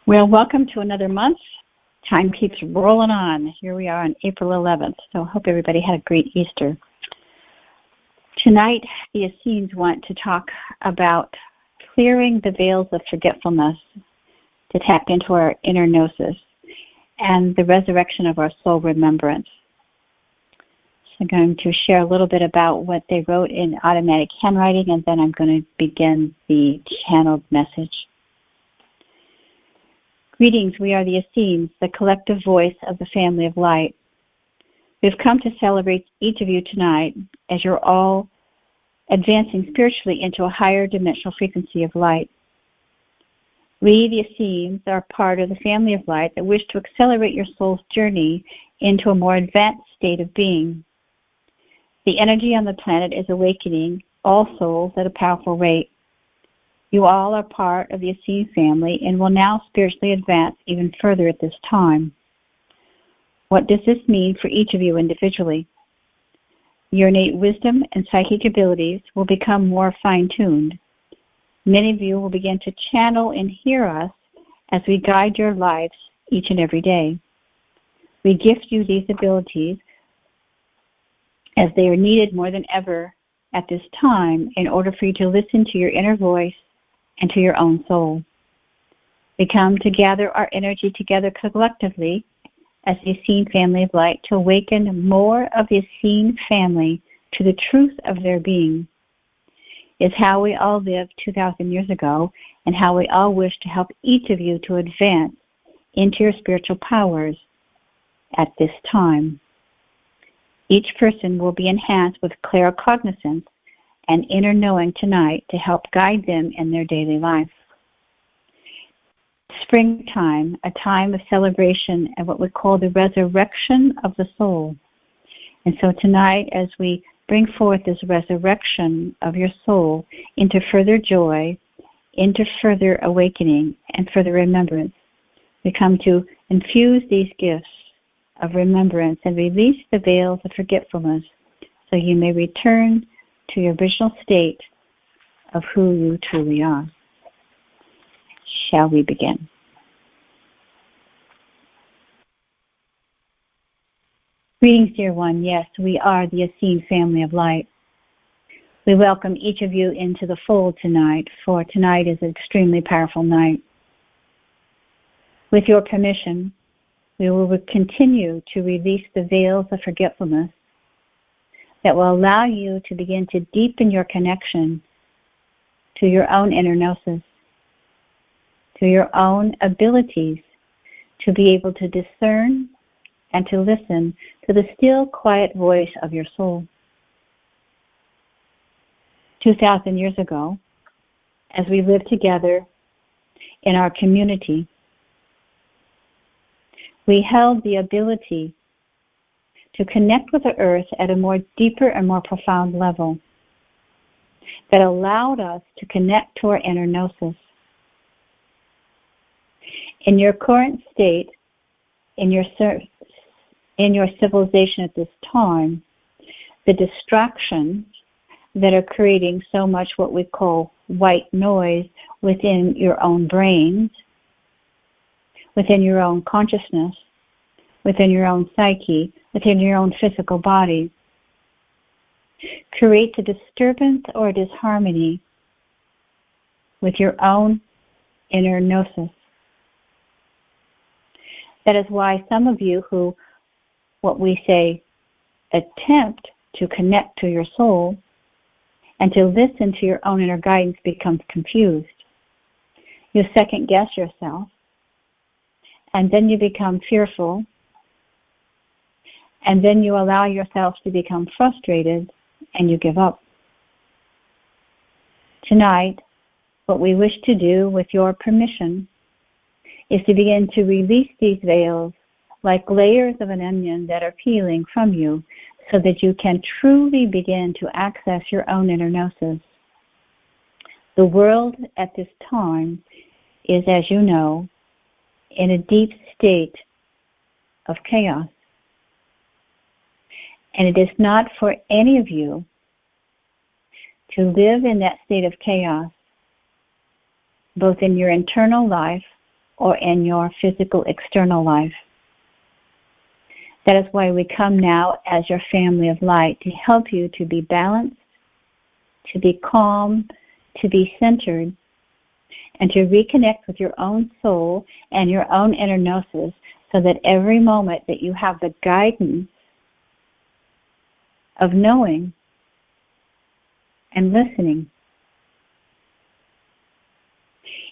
Well, welcome to another month. Time keeps rolling on. Here we are on April 11th, so I hope everybody had a great Easter. Tonight, the Essenes want to talk about clearing the veils of forgetfulness to tap into our inner gnosis and the resurrection of our soul remembrance. So I'm going to share a little bit about what they wrote in automatic handwriting, and then I'm going to begin the channeled message. Greetings, we are the Essenes, the collective voice of the family of light. We've come to celebrate each of you tonight as you're all advancing spiritually into a higher dimensional frequency of light. We, the Essenes, are part of the family of light that wish to accelerate your soul's journey into a more advanced state of being. The energy on the planet is awakening all souls at a powerful rate. You all are part of the Essene family and will now spiritually advance even further at this time. What does this mean for each of you individually? Your innate wisdom and psychic abilities will become more fine-tuned. Many of you will begin to channel and hear us as we guide your lives each and every day. We gift you these abilities as they are needed more than ever at this time in order for you to listen to your inner voice and to your own soul. We come to gather our energy together collectively as the Essene family of light to awaken more of the Essene family to the truth of their being. It's how we all lived 2,000 years ago and how we all wish to help each of you to advance into your spiritual powers at this time. Each person will be enhanced with claircognizance and inner knowing tonight to help guide them in their daily life. Springtime, a time of celebration and what we call the resurrection of the soul. And so tonight, as we bring forth this resurrection of your soul into further joy, into further awakening, and further remembrance, we come to infuse these gifts of remembrance and release the veils of forgetfulness so you may return to your original state of who you truly are. Shall we begin? Greetings, dear one. Yes, we are the Essene family of light. We welcome each of you into the fold tonight, for tonight is an extremely powerful night. With your permission, we will continue to release the veils of forgetfulness that will allow you to begin to deepen your connection to your own inner gnosis, to your own abilities to be able to discern and to listen to the still, quiet voice of your soul. 2,000 years ago, as we lived together in our community, we held the ability to connect with the earth at a more deeper and more profound level that allowed us to connect to our inner gnosis. In your current state, in your civilization at this time, the distractions that are creating so much what we call white noise within your own brains, within your own consciousness, within your own psyche, within your own physical body, creates a disturbance or a disharmony with your own inner gnosis. That is why some of you who, what we say, attempt to connect to your soul and to listen to your own inner guidance becomes confused. You second guess yourself, and then you become fearful, and then you allow yourself to become frustrated, and you give up. Tonight, what we wish to do with your permission is to begin to release these veils like layers of an onion that are peeling from you so that you can truly begin to access your own inner gnosis. The world at this time is, as you know, in a deep state of chaos. And it is not for any of you to live in that state of chaos, both in your internal life or in your physical external life. That is why we come now as your family of light to help you to be balanced, to be calm, to be centered, and to reconnect with your own soul and your own inner gnosis, so that every moment that you have the guidance of knowing and listening,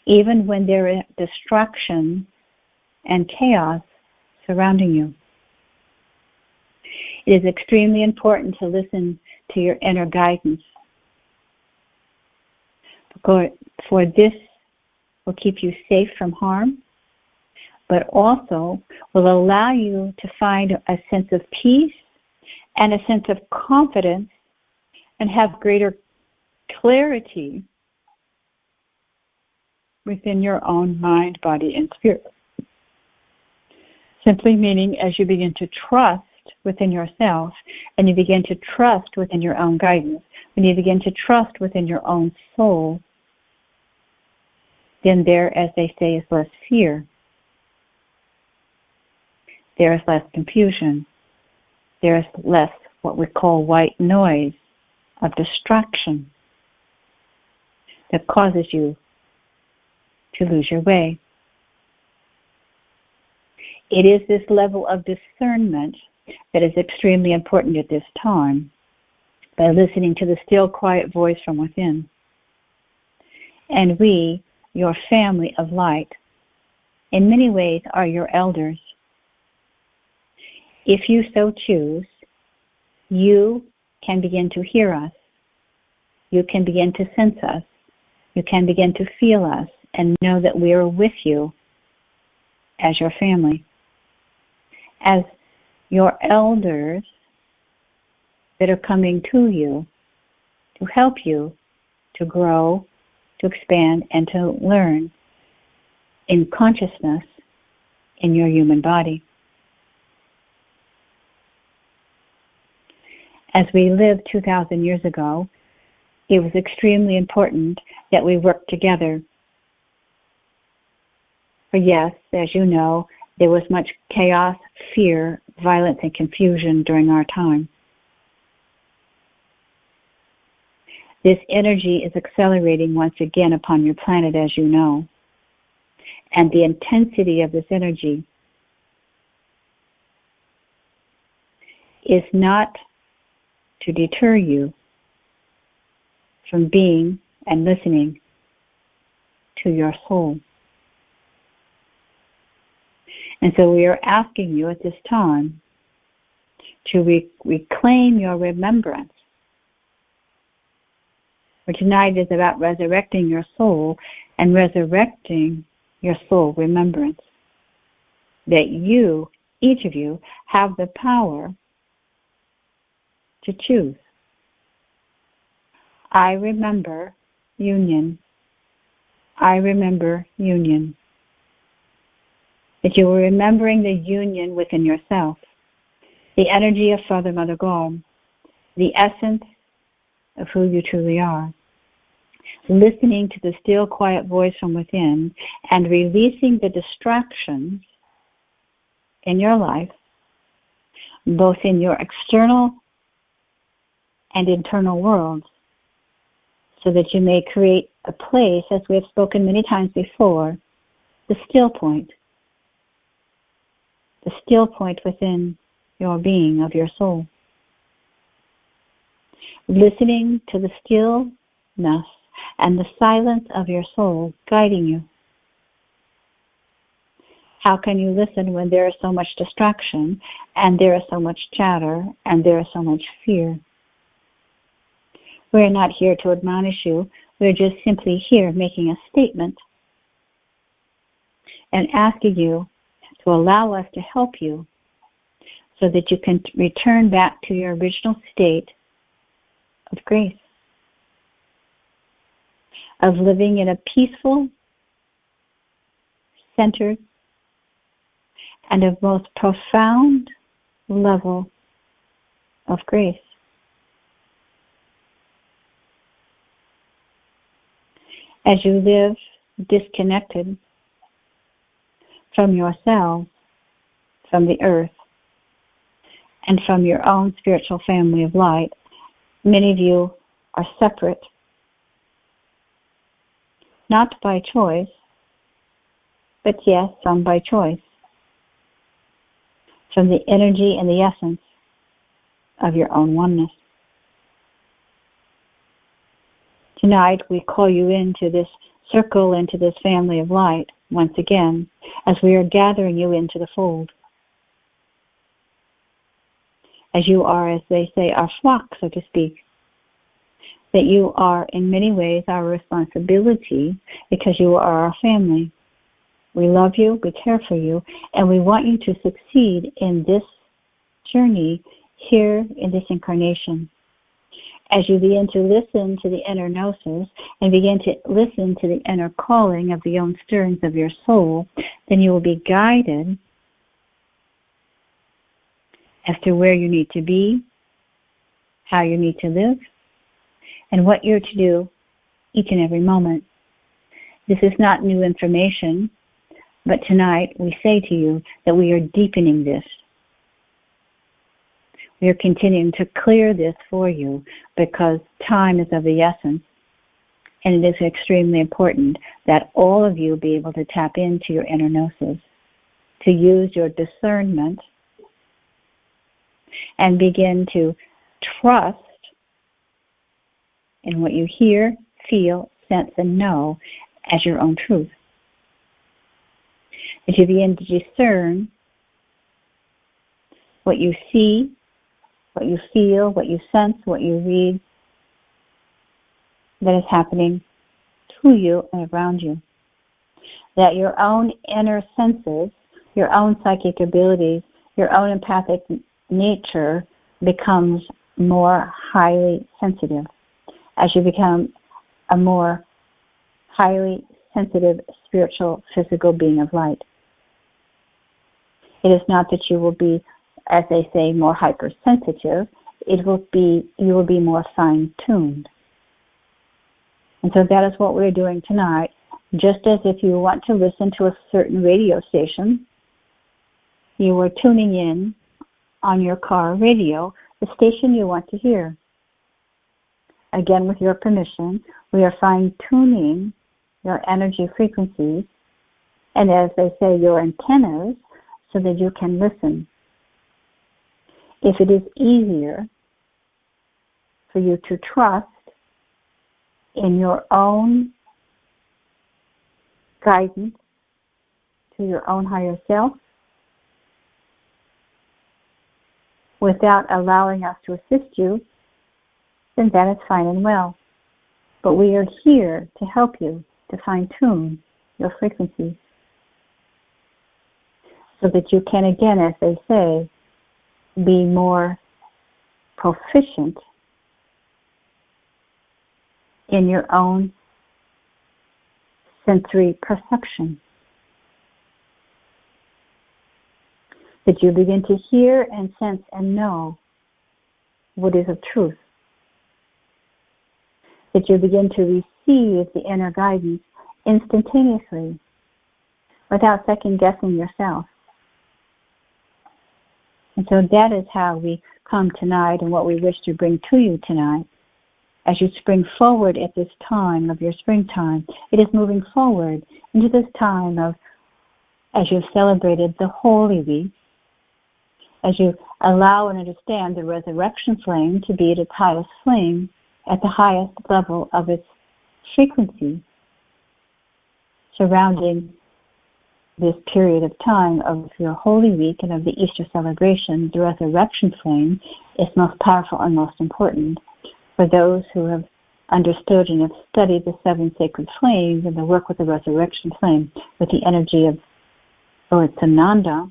even when there is destruction and chaos surrounding you. It is extremely important to listen to your inner guidance, for this will keep you safe from harm, but also will allow you to find a sense of peace and a sense of confidence and have greater clarity within your own mind, body, and spirit. Simply meaning, as you begin to trust within yourself and you begin to trust within your own guidance, when you begin to trust within your own soul, then there, as they say, is less fear. There is less confusion. There is less what we call white noise of distraction that causes you to lose your way. It is this level of discernment that is extremely important at this time, by listening to the still, quiet voice from within. And we, your family of light, in many ways are your elders. If you so choose, you can begin to hear us. You can begin to sense us. You can begin to feel us and know that we are with you as your family, as your elders that are coming to you to help you to grow, to expand, and to learn in consciousness in your human body. As we lived 2,000 years ago, it was extremely important that we work together. For yes, as you know, there was much chaos, fear, violence, and confusion during our time. This energy is accelerating once again upon your planet, as you know. And the intensity of this energy is not to deter you from being and listening to your soul. And so we are asking you at this time to reclaim your remembrance. For tonight is about resurrecting your soul and resurrecting your soul remembrance. That you, each of you, have the power to choose. I remember union. I remember union. That you are remembering the union within yourself, the energy of Father, Mother, God, the essence of who you truly are. Listening to the still, quiet voice from within and releasing the distractions in your life, both in your external and internal worlds, so that you may create a place, as we have spoken many times before, the still point within your being of your soul. Listening to the stillness and the silence of your soul guiding you. How can you listen when there is so much distraction and there is so much chatter and there is so much fear? We're not here to admonish you. We're just simply here making a statement and asking you to allow us to help you so that you can return back to your original state of grace, of living in a peaceful, centered, and a most profound level of grace. As you live disconnected from yourselves, from the earth, and from your own spiritual family of light. Many of you are separate, not by choice, but yes, some by choice, from the energy and the essence of your own oneness. Tonight, we call you into this circle, into this family of light, once again, as we are gathering you into the fold. As you are, as they say, our flock, so to speak. That you are, in many ways, our responsibility because you are our family. We love you, we care for you, and we want you to succeed in this journey here in this incarnation. As you begin to listen to the inner gnosis and begin to listen to the inner calling of the own stirrings of your soul, then you will be guided as to where you need to be, how you need to live, and what you're to do each and every moment. This is not new information, but tonight we say to you that we are deepening this. We are continuing to clear this for you because time is of the essence, and it is extremely important that all of you be able to tap into your inner gnosis, to use your discernment, and begin to trust in what you hear, feel, sense, and know as your own truth. As you begin to discern what you see, what you feel, what you sense, what you read, that is happening to you and around you. That your own inner senses, your own psychic abilities, your own empathic nature becomes more highly sensitive as you become a more highly sensitive spiritual physical being of light. It is not that you will be, as they say, more hypersensitive. You will be more fine-tuned. And so that is what we're doing tonight. Just as if you want to listen to a certain radio station, you are tuning in on your car radio, the station you want to hear. Again, with your permission, we are fine-tuning your energy frequencies, and as they say, your antennas, so that you can listen. If it is easier for you to trust in your own guidance to your own higher self, without allowing us to assist you, then that is fine and well. But we are here to help you to fine-tune your frequencies so that you can, again, as they say, be more proficient in your own sensory perception. That you begin to hear and sense and know what is of truth. That you begin to receive the inner guidance instantaneously without second-guessing yourself. And so that is how we come tonight and what we wish to bring to you tonight. As you spring forward at this time of your springtime, it is moving forward into this time of, as you've celebrated the Holy Week, as you allow and understand the resurrection flame to be at its highest flame, at the highest level of its frequency, surrounding this period of time of your Holy Week and of the Easter celebration, the resurrection flame is most powerful and most important for those who have understood and have studied the seven sacred flames and the work with the resurrection flame with the energy of Lord Sananda.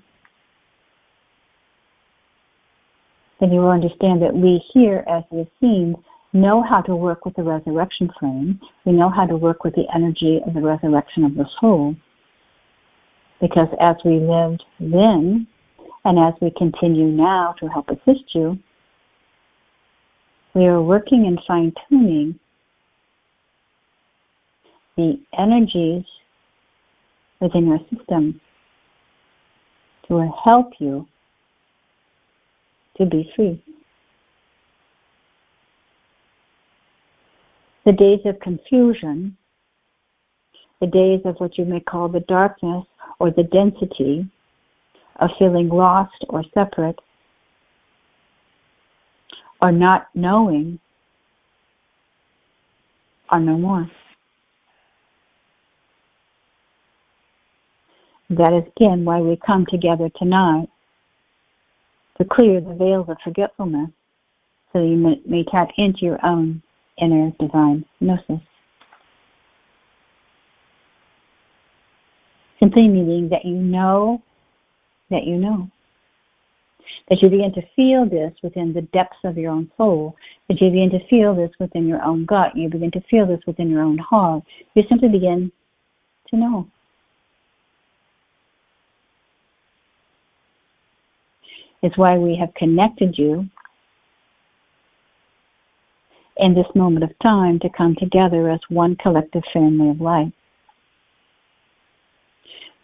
Then you will understand that we here, as the Essenes, know how to work with the resurrection flame. We know how to work with the energy of the resurrection of the soul. Because as we lived then, and as we continue now to help assist you, we are working and fine-tuning the energies within your system will help you to be free. The days of confusion, the days of what you may call the darkness or the density of feeling lost or separate or not knowing are no more. That is again why we come together tonight, to clear the veils of forgetfulness so that you may tap into your own inner divine gnosis. Simply meaning that you know that you know. That you begin to feel this within the depths of your own soul. That you begin to feel this within your own gut. You begin to feel this within your own heart. You simply begin to know. It's why we have connected you in this moment of time to come together as one collective family of light.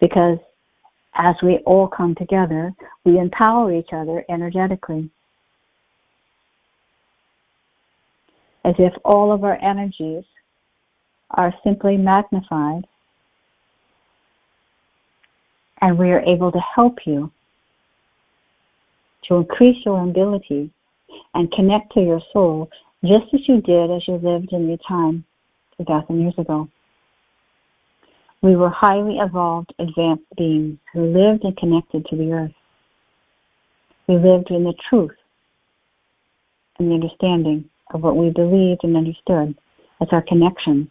Because as we all come together, we empower each other energetically. As if all of our energies are simply magnified, and we are able to help you to increase your ability and connect to your soul, just as you did as you lived in your time 2,000 years ago. We were highly evolved, advanced beings who lived and connected to the earth. We lived in the truth and the understanding of what we believed and understood as our connection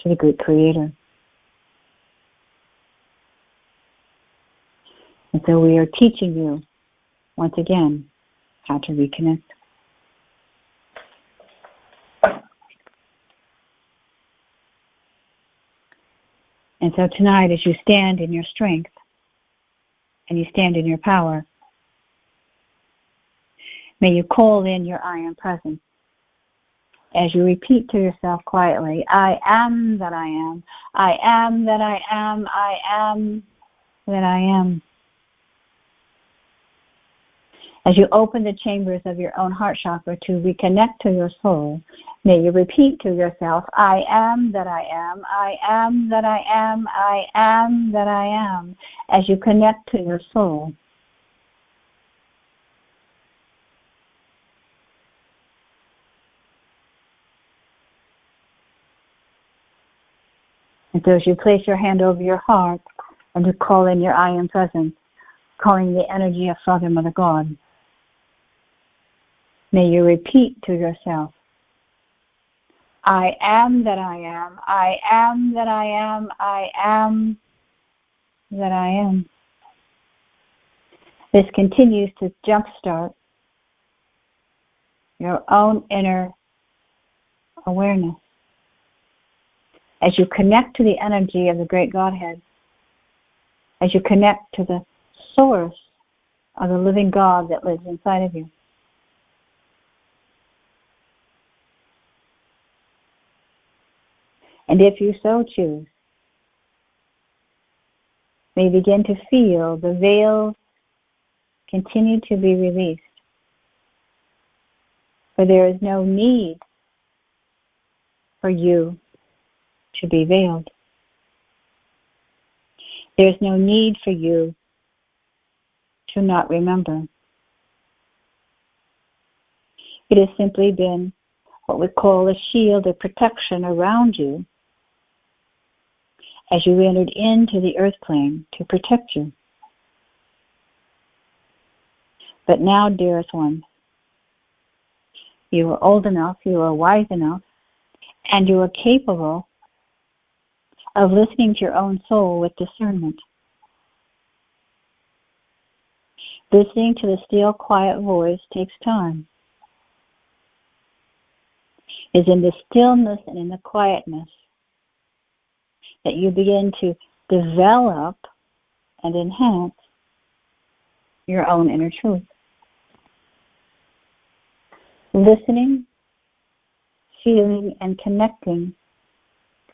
to the great Creator. And so we are teaching you, once again, how to reconnect. And so tonight, as you stand in your strength and you stand in your power, may you call in your I am presence. As you repeat to yourself quietly, I am that I am, I am that I am, I am that I am. As you open the chambers of your own heart chakra to reconnect to your soul, may you repeat to yourself, I am that I am, I am that I am, I am that I am, as you connect to your soul. And so as you place your hand over your heart and you call in your I am presence, calling the energy of Father, Mother, God, may you repeat to yourself, I am that I am, I am that I am, I am that I am. This continues to jumpstart your own inner awareness. As you connect to the energy of the great Godhead, as you connect to the source of the living God that lives inside of you. And if you so choose, may begin to feel the veils continue to be released. For there is no need for you to be veiled. There's no need for you to not remember. It has simply been what we call a shield of protection around you as you entered into the earth plane to protect you. But now, dearest one, you are old enough, you are wise enough, and you are capable of listening to your own soul with discernment. Listening to the still, quiet voice takes time. It's in the stillness and in the quietness that you begin to develop and enhance your own inner truth. Listening, feeling, and connecting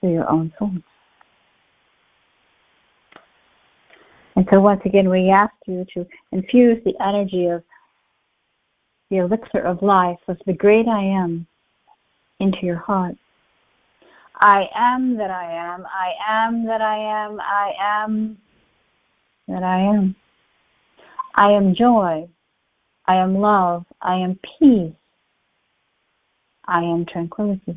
to your own soul. And so once again, we ask you to infuse the energy of the elixir of life, of the great I am, into your heart. I am that I am. I am that I am. I am that I am. I am joy. I am love. I am peace. I am tranquility.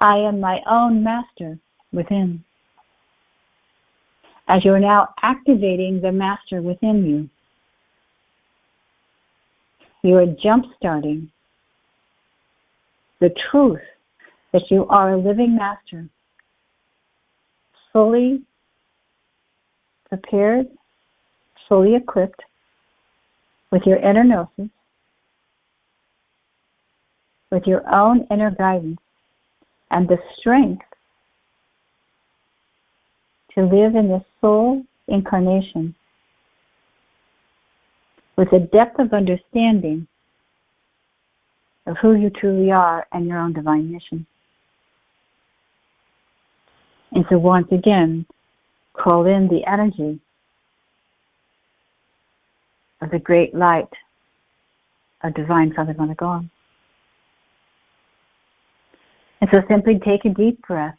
I am my own master within. As you are now activating the master within you, you are jump-starting the truth that you are a living master, fully prepared, fully equipped with your inner gnosis, with your own inner guidance, and the strength to live in this soul incarnation with a depth of understanding of who you truly are and your own divine mission. And so once again, call in the energy of the great light of Divine Father, Mother, God. And so simply take a deep breath.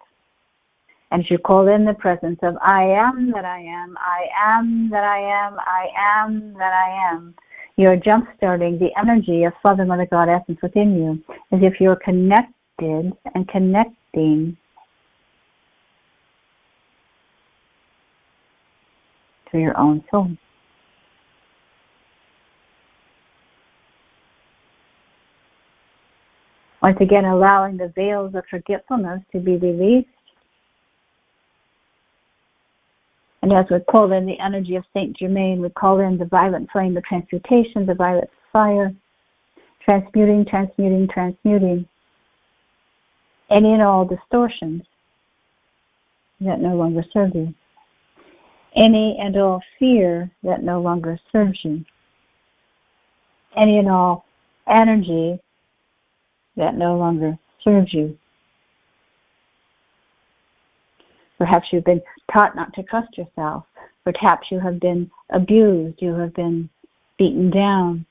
And as you call in the presence of I am that I am, I am that I am, I am that I am, you are jump-starting the energy of Father, Mother, God essence within you, as if you're connected and connecting to your own soul. Once again, allowing the veils of forgetfulness to be released. And as we call in the energy of Saint Germain, we call in the violet flame of transmutation, the violet fire, transmuting, transmuting, transmuting any and all distortions that no longer serve you. Any and all fear that no longer serves you. Any and all energy that no longer serves you. Perhaps you've been taught not to trust yourself. Perhaps you have been abused. You have been beaten down.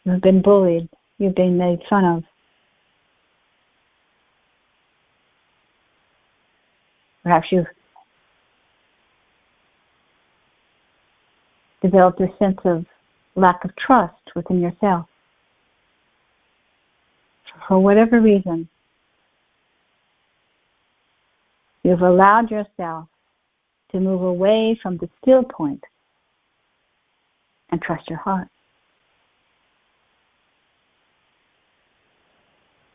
You have been bullied. You've been made fun of. Perhaps you've developed a sense of lack of trust within yourself. For whatever reason, you've allowed yourself to move away from the still point and trust your heart.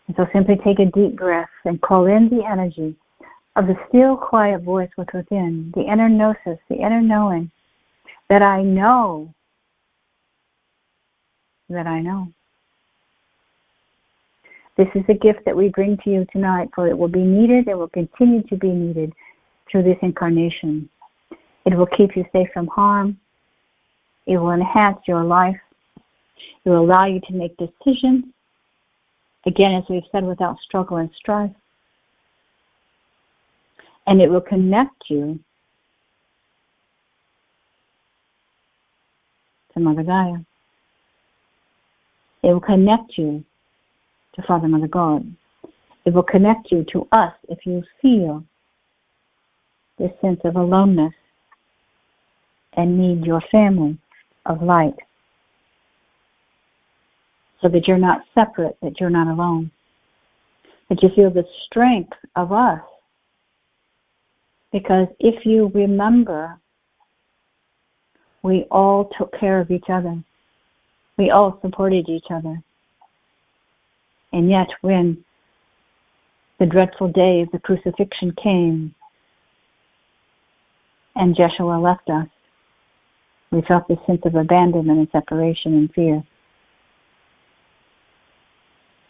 And so simply take a deep breath and call in the energy of the still, quiet voice within, the inner gnosis, the inner knowing, that I know that I know. This is a gift that we bring to you tonight, for it will be needed, it will continue to be needed through this incarnation. It will keep you safe from harm. It will enhance your life. It will allow you to make decisions, again, as we've said, without struggle and strife. And it will connect you to Mother Gaia. It will connect you to Father, Mother, God. It will connect you to us if you feel this sense of aloneness and need your family of light, so that you're not separate, that you're not alone, that you feel the strength of us. Because if you remember, we all took care of each other. We all supported each other. And yet when the dreadful day of the crucifixion came and Jeshua left us, we felt this sense of abandonment and separation and fear.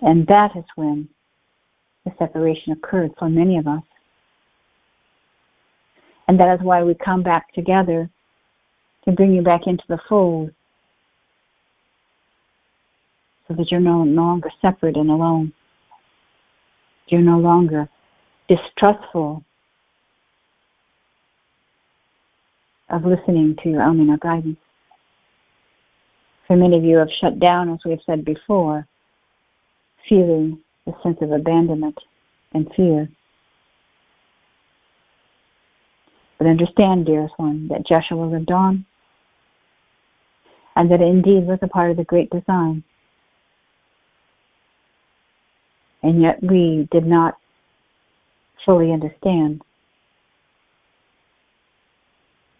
And that is when the separation occurred for many of us. And that is why we come back together to bring you back into the fold, so that you're no longer separate and alone. You're no longer distrustful of listening to your own inner guidance. For many of you have shut down, as we have said before, feeling the sense of abandonment and fear. But understand, dearest one, that Joshua lived on, and that it indeed was a part of the great design. And yet we did not fully understand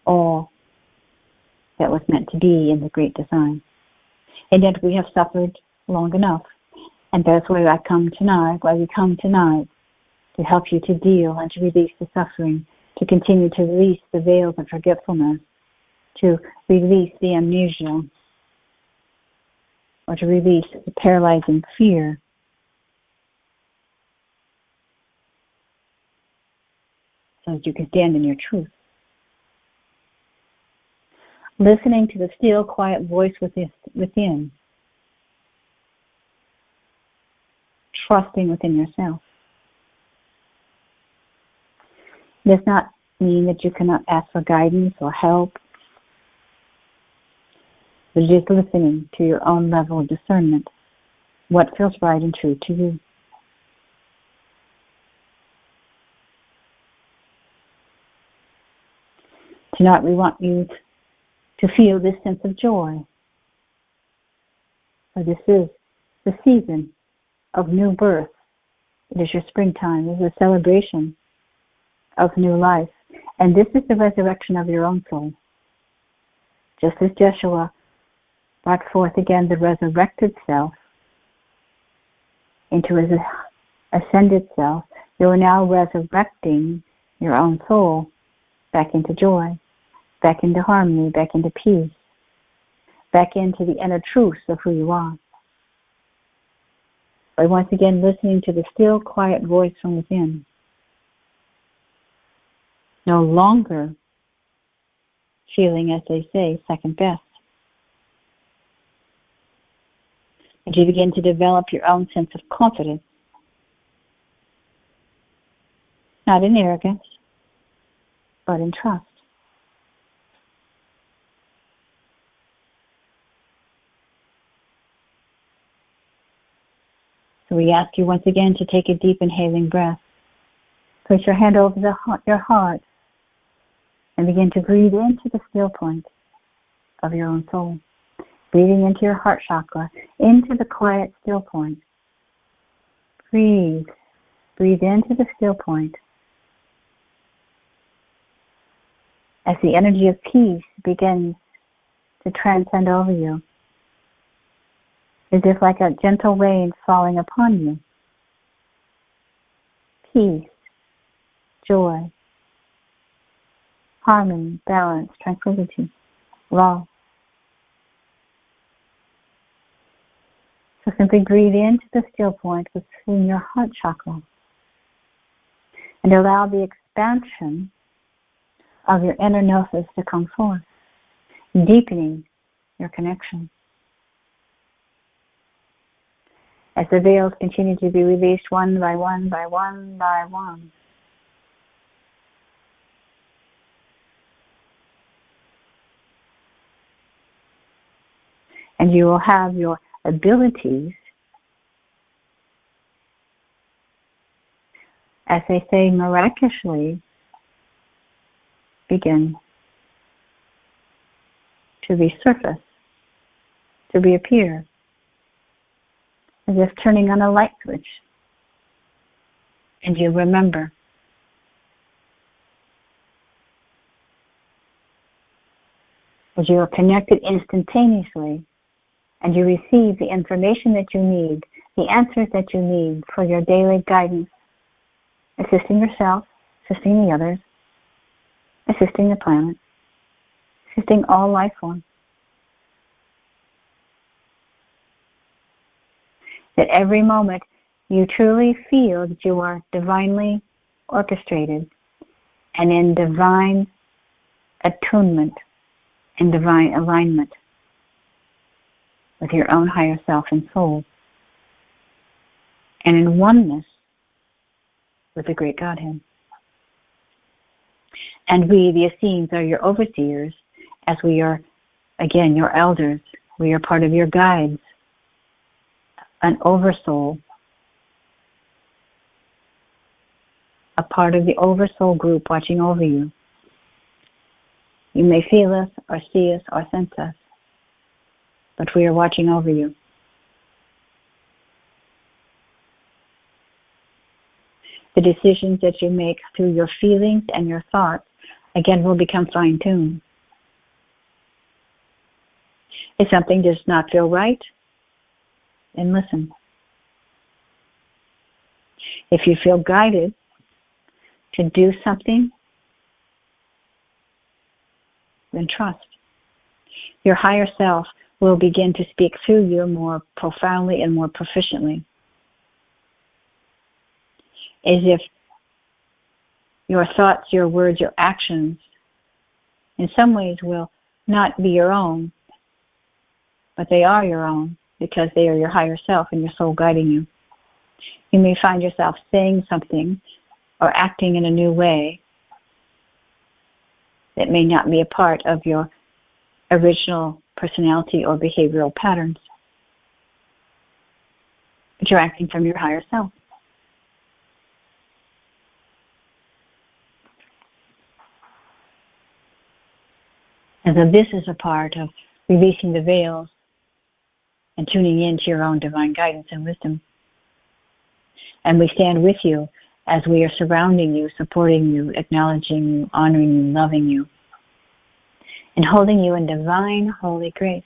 all that was meant to be in the great design. And yet we have suffered long enough. And that's why we come tonight to help you to deal and to release the suffering, to continue to release the veils of forgetfulness, to release the amnesia, or to release the paralyzing fear. So that you can stand in your truth. Listening to the still, quiet voice within. Trusting within yourself. It does not mean that you cannot ask for guidance or help. But it is listening to your own level of discernment. What feels right and true to you. Tonight we want you to feel this sense of joy. For this is the season of new birth. It is your springtime. It is a celebration of new life. And this is the resurrection of your own soul. Just as Joshua brought forth again the resurrected self into his ascended self, you are now resurrecting your own soul back into joy, back into harmony, back into peace, back into the inner truth of who you are. By once again listening to the still, quiet voice from within. No longer feeling, as they say, second best. And you begin to develop your own sense of confidence. Not in arrogance, but in trust. So we ask you once again to take a deep inhaling breath. Place your hand over your heart and begin to breathe into the still point of your own soul. Breathing into your heart chakra, into the quiet still point. Breathe. Breathe into the still point. As the energy of peace begins to transcend over you, as if like a gentle rain falling upon you. Peace, joy, harmony, balance, tranquility, love. So simply breathe into the still point within your heart chakra and allow the expansion of your inner gnosis to come forth, deepening your connection. As the veils continue to be released one by one by one by one. And you will have your abilities, as they say, miraculously begin to resurface, to reappear, as if turning on a light switch. And you remember. As you are connected instantaneously, and you receive the information that you need, the answers that you need for your daily guidance, assisting yourself, assisting the others, assisting the planet, assisting all life forms. That every moment you truly feel that you are divinely orchestrated and in divine attunement and divine alignment with your own higher self and soul, and in oneness with the great Godhead. And we, the Essenes, are your overseers, as we are, again, your elders. We are part of your guides, an oversoul, a part of the oversoul group watching over you. You may feel us or see us or sense us, but we are watching over you. The decisions that you make through your feelings and your thoughts, again, will become fine-tuned. If something does not feel right, then listen. If you feel guided to do something, then trust. Your higher self will begin to speak through you more profoundly and more proficiently, as if your thoughts, your words, your actions, in some ways will not be your own, but they are your own because they are your higher self and your soul guiding you. You may find yourself saying something or acting in a new way that may not be a part of your original personality or behavioral patterns, but you're acting from your higher self. And so this is a part of releasing the veils and tuning into your own divine guidance and wisdom. And we stand with you as we are surrounding you, supporting you, acknowledging you, honoring you, loving you, and holding you in divine, holy grace.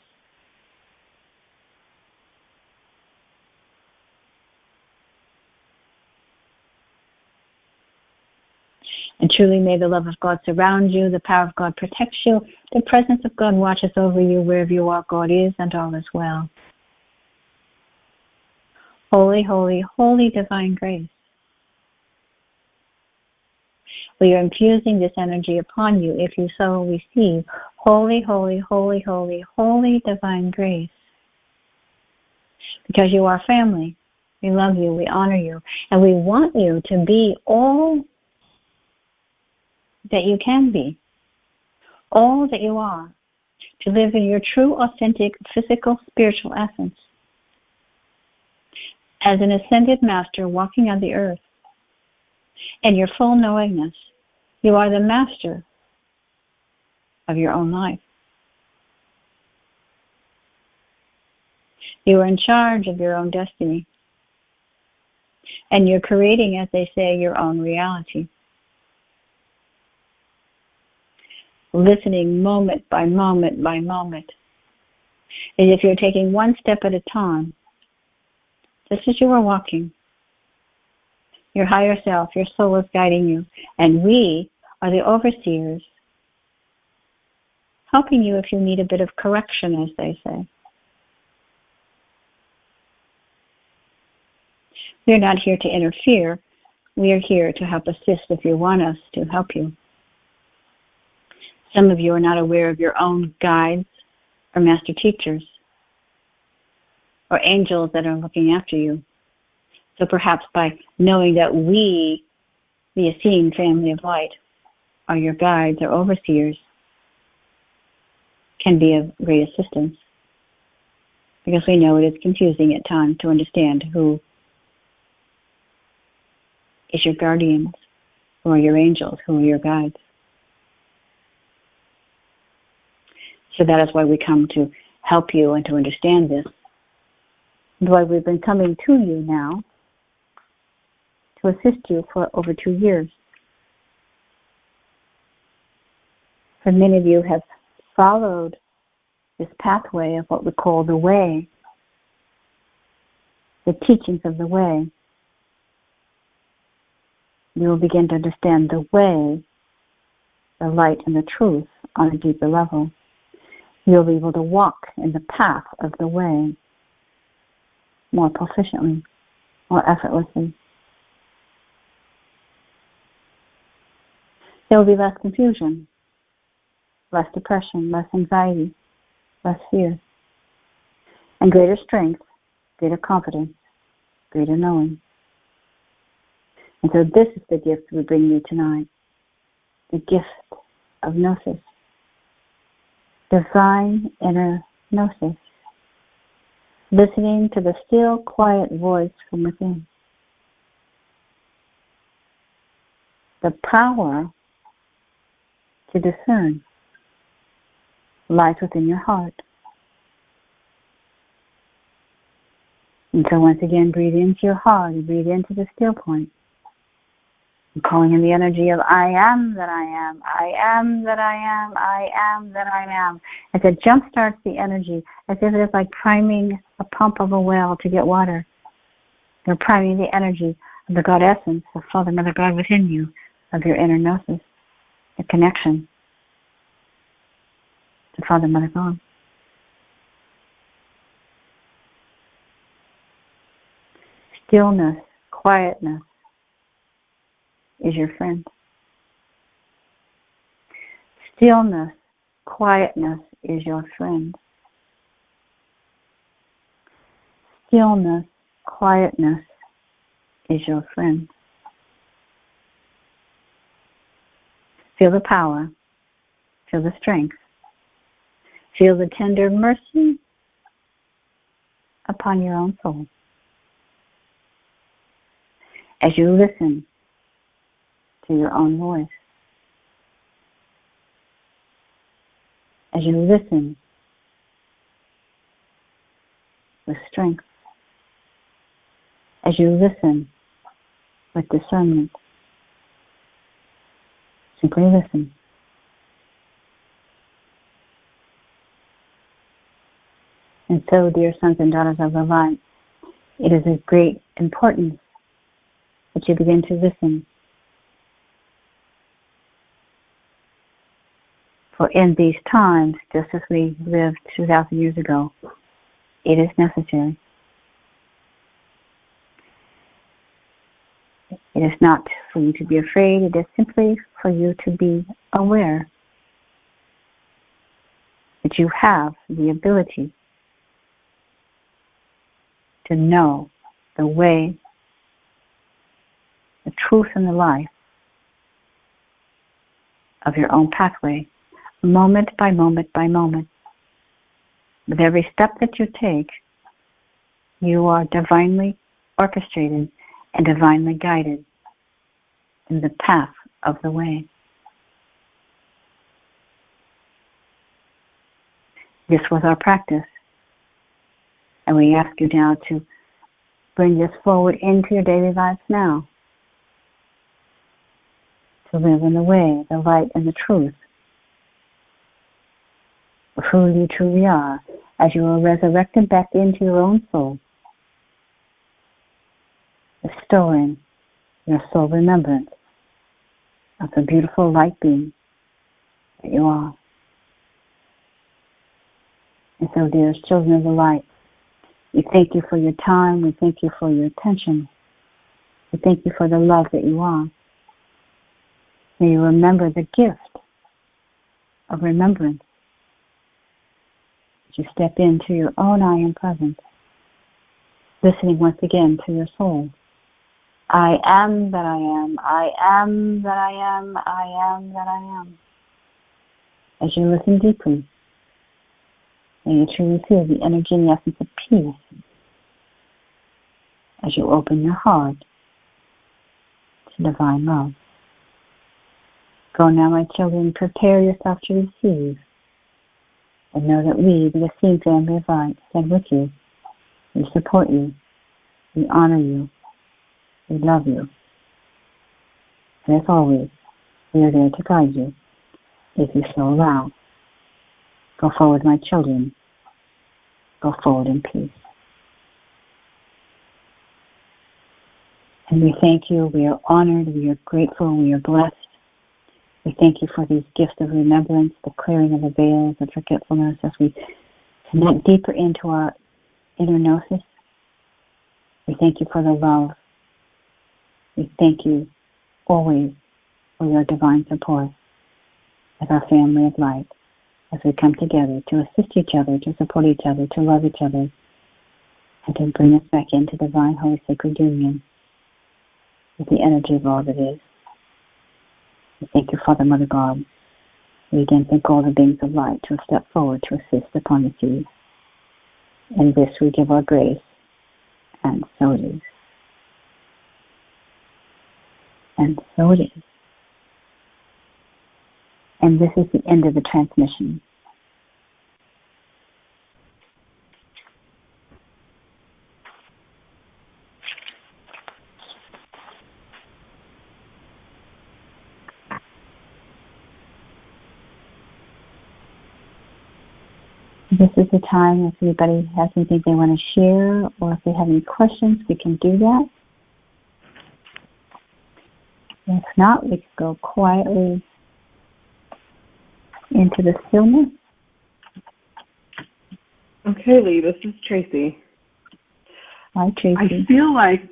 And truly may the love of God surround you, the power of God protects you, the presence of God watches over you wherever you are. God is, and all is well. Holy, holy, holy divine grace. We are infusing this energy upon you if you so receive. Holy, holy, holy, holy, holy divine grace. Because you are family. We love you, we honor you, and we want you to be all that you can be, all that you are, to live in your true, authentic, physical, spiritual essence. As an ascended master walking on the earth, in your full knowingness, you are the master of your own life. You are in charge of your own destiny. And you're creating, as they say, your own reality. Listening moment by moment by moment, as if you're taking one step at a time, just as you are walking. Your higher self, your soul is guiding you, and we are the overseers, helping you if you need a bit of correction, as they say. We're not here to interfere. We are here to help assist if you want us to help you. Some of you are not aware of your own guides or master teachers or angels that are looking after you. So perhaps by knowing that we, the Essene family of light, are your guides or overseers, can be of great assistance. Because we know it is confusing at times to understand who is your guardians, who are your angels, who are your guides. So that is why we come to help you and to understand this. And why we've been coming to you now to assist you for over 2 years. For many of you have followed this pathway of what we call the way, the teachings of the way. You will begin to understand the way, the light and the truth on a deeper level. You'll be able to walk in the path of the way more proficiently, more effortlessly. There will be less confusion, less depression, less anxiety, less fear, and greater strength, greater confidence, greater knowing. And so this is the gift we bring you tonight, the gift of gnosis, divine inner gnosis, listening to the still, quiet voice from within. The power to discern lies within your heart. And so once again, breathe into your heart and breathe into the still point. I'm calling in the energy of I am that I am, I am that I am, I am that I am. As it jumpstarts the energy, as if it's like priming a pump of a well to get water. You're priming the energy of the God Essence, the Father, Mother, God within you, of your inner gnosis, the connection to Father, Mother, God. Stillness, quietness is your friend. Stillness, quietness is your friend. Stillness, quietness is your friend. Feel the power. Feel the strength. Feel the tender mercy upon your own soul. As you listen to your own voice. As you listen with strength. As you listen with discernment. Simply listen. And so, dear sons and daughters of the light, it is of great importance that you begin to listen. For in these times, just as we lived 2,000 years ago, it is necessary. It is not for you to be afraid, it is simply for you to be aware that you have the ability to know the way, the truth, and the life of your own pathway, moment by moment by moment. With every step that you take, you are divinely orchestrated and divinely guided in the path of the way. This was our practice, and we ask you now to bring this forward into your daily lives now, to live in the way, the light, and the truth of who you truly are, as you are resurrected back into your own soul, restoring your soul remembrance of the beautiful light being that you are. And so, dearest children of the light, we thank you for your time, we thank you for your attention, we thank you for the love that you are. May you remember the gift of remembrance as you step into your own I am presence, listening once again to your soul. I am that I am, I am that I am, I am that I am. As you listen deeply, may you truly feel the energy and the essence of peace as you open your heart to divine love. Go now, my children, prepare yourself to receive, and know that we, the Essenes family of light, stand with you. We support you. We honor you. We love you. And as always, we are there to guide you, if you so allow. Go forward, my children. Go forward in peace. And we thank you. We are honored. We are grateful. We are blessed. We thank you for these gifts of remembrance, the clearing of the veils of forgetfulness as we connect deeper into our inner gnosis. We thank you for the love. We thank you always for your divine support as our family of light, as we come together to assist each other, to support each other, to love each other, and to bring us back into divine, holy, sacred union with the energy of all that is. We thank you, Father, Mother, God. We again thank all the beings of light to step forward to assist upon the seas. And this we give our grace, and so it is. And so it is. And this is the end of the transmission. This is the time if anybody has anything they want to share, or if they have any questions, we can do that. If not, we can go quietly into the stillness. Okay, Lee, this is Tracy. Hi, Tracy. I feel like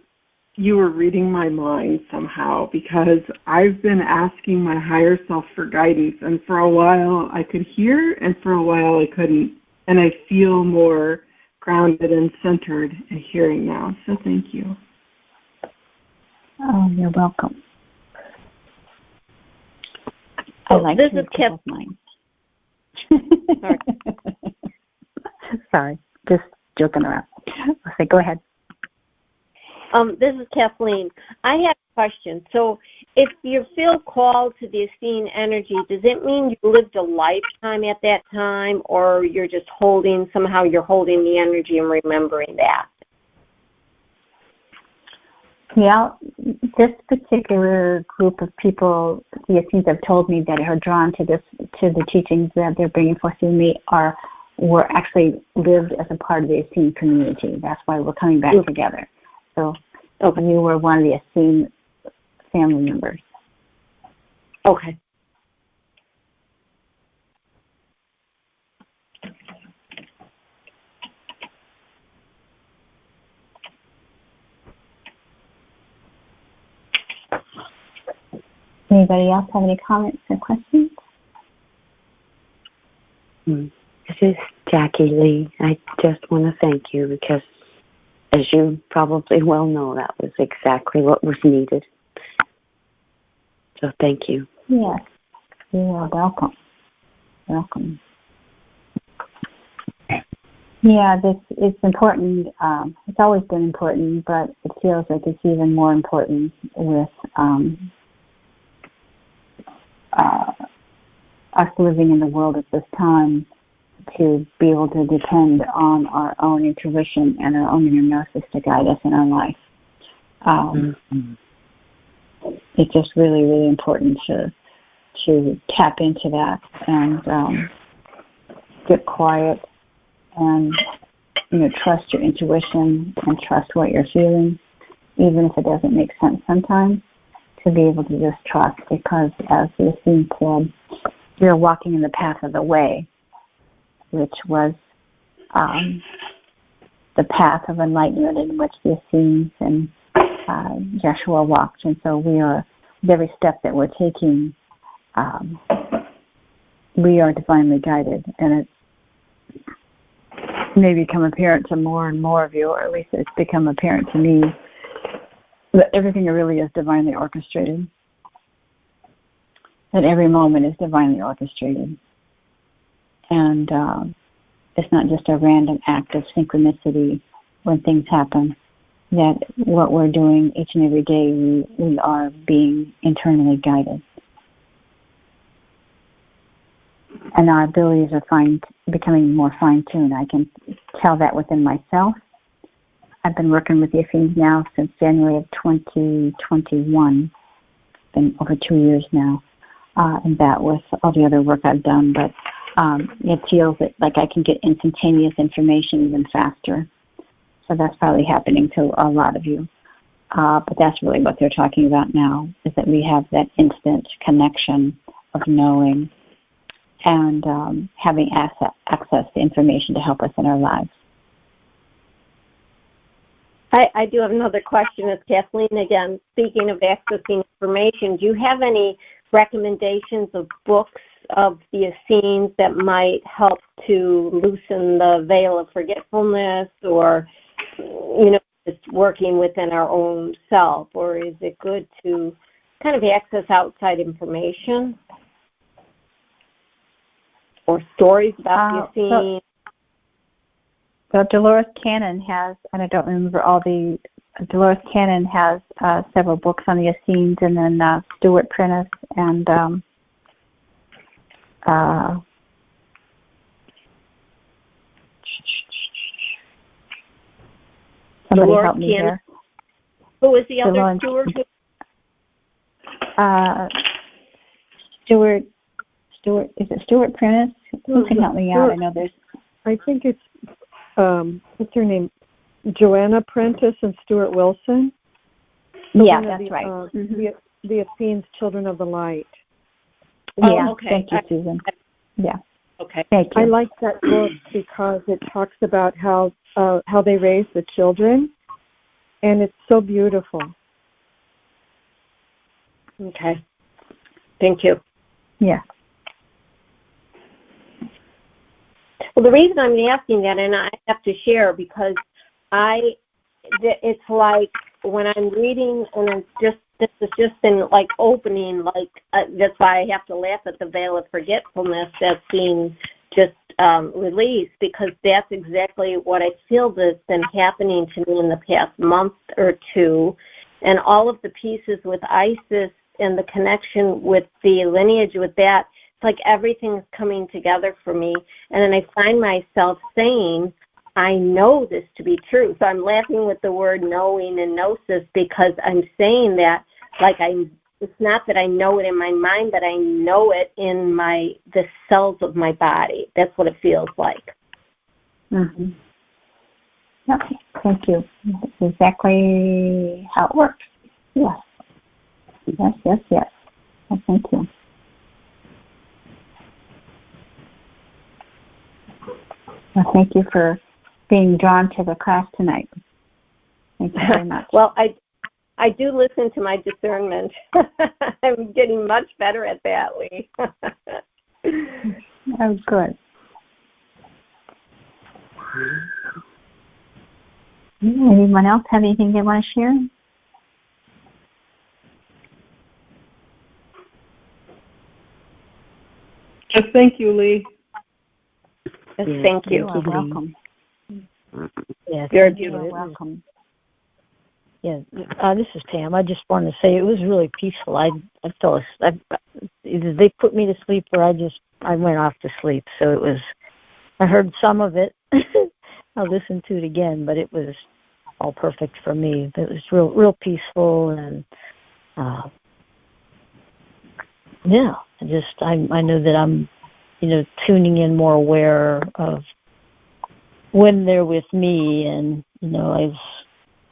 you were reading my mind somehow, because I've been asking my higher self for guidance, and for a while I could hear, and for a while I couldn't. And I feel more grounded and centered in hearing now. So thank you. Oh, you're welcome. I like this to is people's minds. Sorry. Sorry, just joking around. Okay, go ahead. This is Kathleen. I have a question. So if you feel called to the Essene energy, does it mean you lived a lifetime at that time, or you're just somehow you're holding the energy and remembering that? Yeah, this particular group of people, the Essenes have told me that are drawn to the teachings that they're bringing forth to me were actually lived as a part of the Essene community. That's why we're coming back together. So you were one of the Essene family members. Okay. Anybody else have any comments or questions? This is Jackie Lee. I just want to thank you because, as you probably well know, that was exactly what was needed. So thank you. Yes, you are welcome. Welcome. Yeah, it's important. It's always been important, but it feels like it's even more important with us living in the world at this time, to be able to depend on our own intuition and our own inner gnosis to guide us in our life. It's just really, really important to tap into that and get quiet and trust your intuition and trust what you're feeling, even if it doesn't make sense sometimes. To be able to just trust, because as the Essene said, you're walking in the path of the way, which was the path of enlightenment in which the Essenes and Yeshua walked. And so we are, with every step that we're taking, we are divinely guided. And it may become apparent to more and more of you, or at least it's become apparent to me, that everything really is divinely orchestrated. That every moment is divinely orchestrated. And it's not just a random act of synchronicity when things happen. That what we're doing each and every day, we are being internally guided. And our abilities are becoming more fine-tuned. I can tell that within myself. I've been working with the Essenes now since January of 2021. It's been over 2 years now, and that with all the other work I've done. But it feels like I can get instantaneous information even faster. So that's probably happening to a lot of you. But that's really what they're talking about now, is that we have that instant connection of knowing and having access to information to help us in our lives. I do have another question. It's Kathleen again. Speaking of accessing information, do you have any recommendations of books of the Essenes that might help to loosen the veil of forgetfulness, or, just working within our own self? Or is it good to kind of access outside information? or stories about the Essenes? So Dolores Cannon has, and I don't remember all the, Dolores Cannon has several books on the Essenes, and then Stuart Prentice and somebody Dolores help me Cannon. here. Who was the other Dolores, Stuart? Stuart, is it Stuart Prentice? Who can help me out? I know there's. I think it's, what's her name? Joanna Prentice and Stuart Wilson. Yeah, that's right. The Essenes, Children of the Light. Yeah, okay. Thank you, Susan. Yeah. Okay. Thank you. I like that book because it talks about how they raise the children, and it's so beautiful. Okay. Thank you. Yeah. Well, the reason I'm asking that, and I have to share, because it's like when I'm reading, and this has just been like opening, like that's why I have to laugh at the veil of forgetfulness that's being just released, because that's exactly what I feel that's been happening to me in the past month or two, and all of the pieces with Isis and the connection with the lineage with that. Like everything's coming together for me, and then I find myself saying, I know this to be true. So I'm laughing with the word knowing and gnosis, because I'm saying that like it's not that I know it in my mind, but I know it in the cells of my body. That's what it feels like. Mm-hmm. Okay, thank you. That's exactly how it works. Yes. Yes. Well, thank you. Well, thank you for being drawn to the class tonight. Thank you very much. Well, I do listen to my discernment. I'm getting much better at that, Lee. Oh, good. Anyone else have anything they want to share? Just thank you, Lee. Yes, thank you. You're welcome. Yes, You're welcome. Yeah, this is Pam. I just wanted to say it was really peaceful. I fell asleep. Either they put me to sleep or I went off to sleep. So it was. I heard some of it. I'll listen to it again, but it was all perfect for me. It was real peaceful, and yeah. I know that I'm, tuning in more aware of when they're with me, and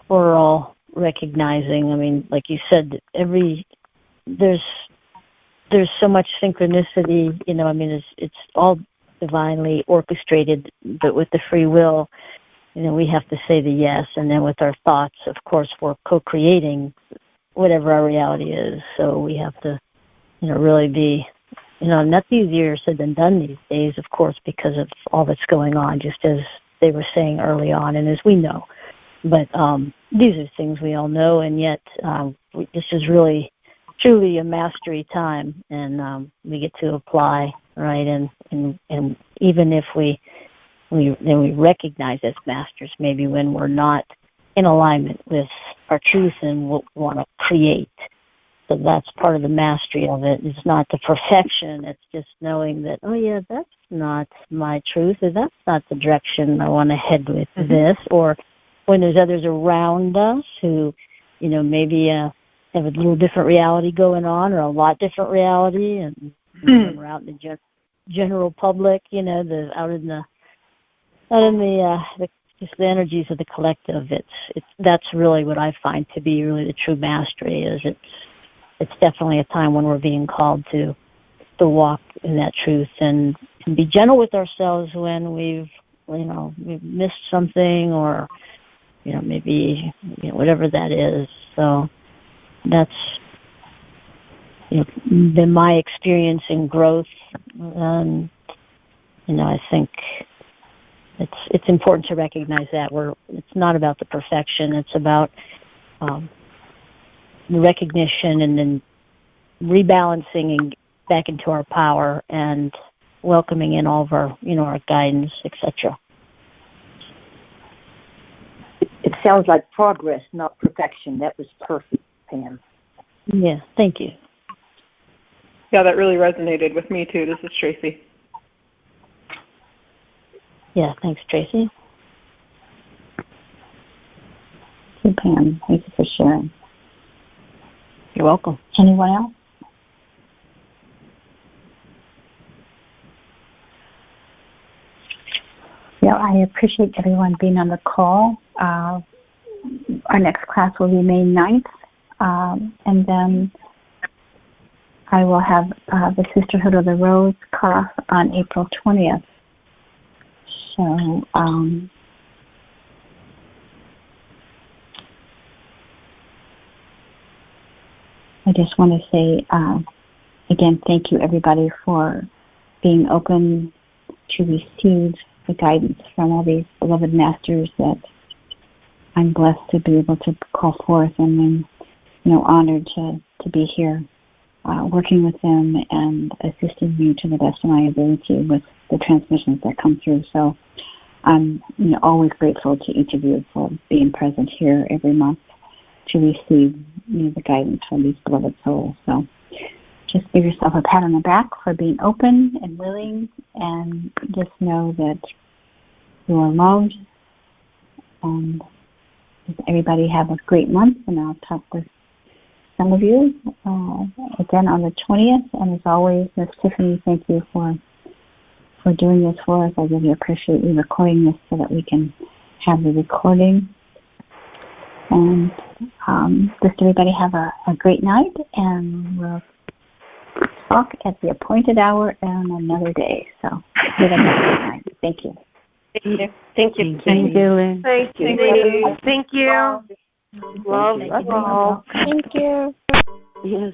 we're all recognizing. I mean, like you said, there's so much synchronicity. It's all divinely orchestrated, but with the free will, we have to say the yes, and then with our thoughts, of course, we're co-creating whatever our reality is. So we have to, really be. And that's easier said than done these days, of course, because of all that's going on, just as they were saying early on, and as we know. But these are things we all know, and yet this is really, truly a mastery time, and we get to apply, right? And even if we recognize as masters, maybe when we're not in alignment with our truth and what we want to create. So that's part of the mastery of it. It's not the perfection. It's just knowing that, oh, yeah, that's not my truth, or that's not the direction I want to head with this. Or when there's others around us who, maybe have a little different reality going on, or a lot different reality, and when we're out in the general public, out in the just the energies of the collective. That's really what I find to be really the true mastery. Is it's definitely a time when we're being called to walk in that truth and be gentle with ourselves when we've missed something, or maybe whatever that is. So that's been my experience in growth, and I think it's important to recognize that it's not about the perfection. It's about the recognition, and then rebalancing and back into our power, and welcoming in all of our, our guidance, etc. It sounds like progress, not perfection. That was perfect, Pam. Yeah, thank you. Yeah, that really resonated with me too. This is Tracy. Yeah, thanks, Tracy. Thank you, Pam. Thank you for sharing. You're welcome. Anyone else? Yeah, I appreciate everyone being on the call. Our next class will be May 9th, and then I will have the Sisterhood of the Rose class on April 20th. So, I just want to say, again, thank you, everybody, for being open to receive the guidance from all these beloved masters that I'm blessed to be able to call forth, and I'm, honored to be here, working with them and assisting you to the best of my ability with the transmissions that come through. So I'm, always grateful to each of you for being present here every month to receive, the guidance from these beloved souls. So just give yourself a pat on the back for being open and willing, and just know that you are loved. And everybody have a great month, and I'll talk with some of you again on the 20th. And as always, Miss Tiffany, thank you for doing this for us. I really appreciate you recording this so that we can have the recording. And just everybody have a great night, and we'll talk at the appointed hour on another day. So everybody have a great night. Thank you. Thank you. Thank you. Thank you, Lynn. Thank you. Thank you. Love us all. Thank you. Yes,